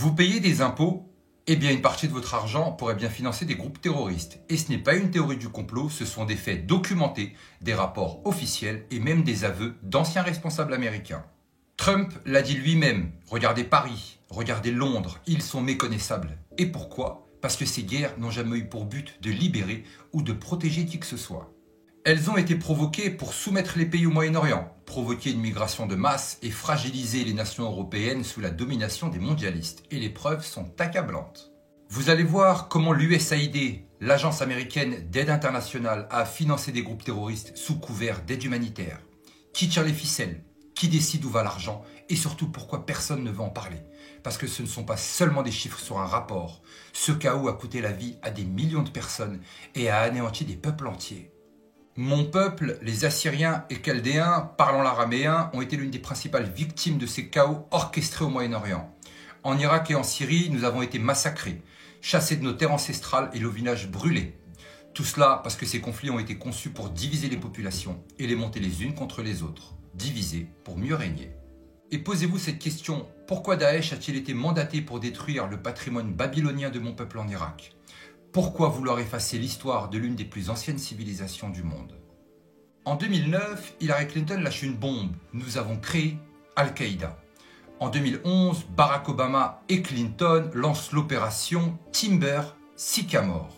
Vous payez des impôts? Eh bien, une partie de votre argent pourrait bien financer des groupes terroristes. Et ce n'est pas une théorie du complot, ce sont des faits documentés, des rapports officiels et même des aveux d'anciens responsables américains. Trump l'a dit lui-même, regardez Paris, regardez Londres, ils sont méconnaissables. Et pourquoi? Parce que ces guerres n'ont jamais eu pour but de libérer ou de protéger qui que ce soit. Elles ont été provoquées pour soumettre les pays au Moyen-Orient, provoquer une migration de masse et fragiliser les nations européennes sous la domination des mondialistes. Et les preuves sont accablantes. Vous allez voir comment l'USAID, l'agence américaine d'aide internationale, a financé des groupes terroristes sous couvert d'aide humanitaire. Qui tire les ficelles? Qui décide où va l'argent? Et surtout pourquoi personne ne veut en parler? Parce que ce ne sont pas seulement des chiffres sur un rapport. Ce chaos a coûté la vie à des millions de personnes et a anéanti des peuples entiers. Mon peuple, les Assyriens et Chaldéens, parlant l'araméen, ont été l'une des principales victimes de ces chaos orchestrés au Moyen-Orient. En Irak et en Syrie, nous avons été massacrés, chassés de nos terres ancestrales et nos villages brûlés. Tout cela parce que ces conflits ont été conçus pour diviser les populations et les monter les unes contre les autres. Diviser pour mieux régner. Et posez-vous cette question, pourquoi Daesh a-t-il été mandaté pour détruire le patrimoine babylonien de mon peuple en Irak ? Pourquoi vouloir effacer l'histoire de l'une des plus anciennes civilisations du monde? En 2009, Hillary Clinton lâche une bombe. Nous avons créé Al-Qaïda. En 2011, Barack Obama et Clinton lancent l'opération Timber Sycamore.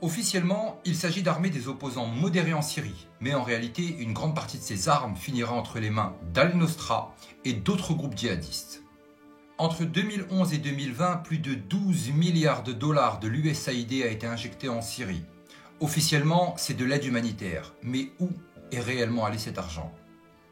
Officiellement, il s'agit d'armer des opposants modérés en Syrie, mais en réalité, une grande partie de ces armes finira entre les mains d'Al-Nosra et d'autres groupes djihadistes. Entre 2011 et 2020, plus de 12 milliards de dollars de l'USAID a été injecté en Syrie. Officiellement, c'est de l'aide humanitaire, mais où est réellement allé cet argent?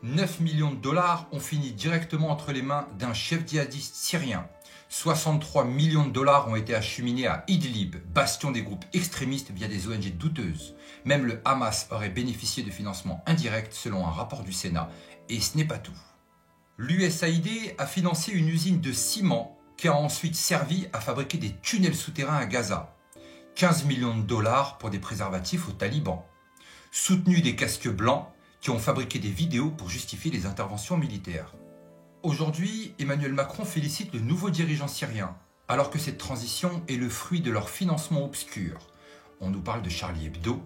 9 millions de dollars ont fini directement entre les mains d'un chef djihadiste syrien. 63 millions de dollars ont été acheminés à Idlib, bastion des groupes extrémistes via des ONG douteuses. Même le Hamas aurait bénéficié de financements indirects selon un rapport du Sénat. Et ce n'est pas tout. L'USAID a financé une usine de ciment qui a ensuite servi à fabriquer des tunnels souterrains à Gaza. 15 millions de dollars pour des préservatifs aux talibans. Soutenu des casques blancs qui ont fabriqué des vidéos pour justifier les interventions militaires. Aujourd'hui, Emmanuel Macron félicite le nouveau dirigeant syrien, alors que cette transition est le fruit de leur financement obscur. On nous parle de Charlie Hebdo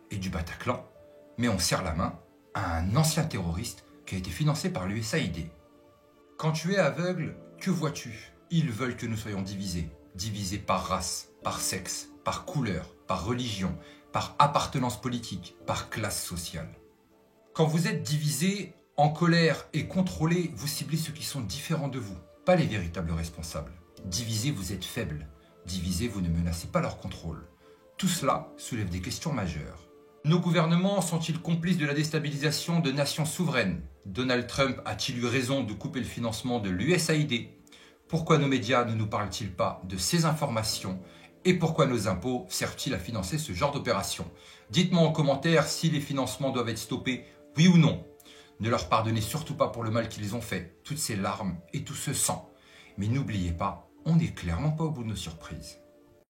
et du Bataclan, mais on serre la main à un ancien terroriste qui a été financé par l'USAID. Quand tu es aveugle, que vois-tu? Ils veulent que nous soyons divisés. Divisés par race, par sexe, par couleur, par religion, par appartenance politique, par classe sociale. Quand vous êtes divisés, en colère et contrôlés, vous ciblez ceux qui sont différents de vous, pas les véritables responsables. Divisés, vous êtes faibles. Divisés, vous ne menacez pas leur contrôle. Tout cela soulève des questions majeures. Nos gouvernements sont-ils complices de la déstabilisation de nations souveraines? Donald Trump a-t-il eu raison de couper le financement de l'USAID? Pourquoi nos médias ne nous parlent-ils pas de ces informations? Et pourquoi nos impôts servent-ils à financer ce genre d'opération? Dites-moi en commentaire si les financements doivent être stoppés, oui ou non. Ne leur pardonnez surtout pas pour le mal qu'ils ont fait, toutes ces larmes et tout ce sang. Mais n'oubliez pas, on n'est clairement pas au bout de nos surprises.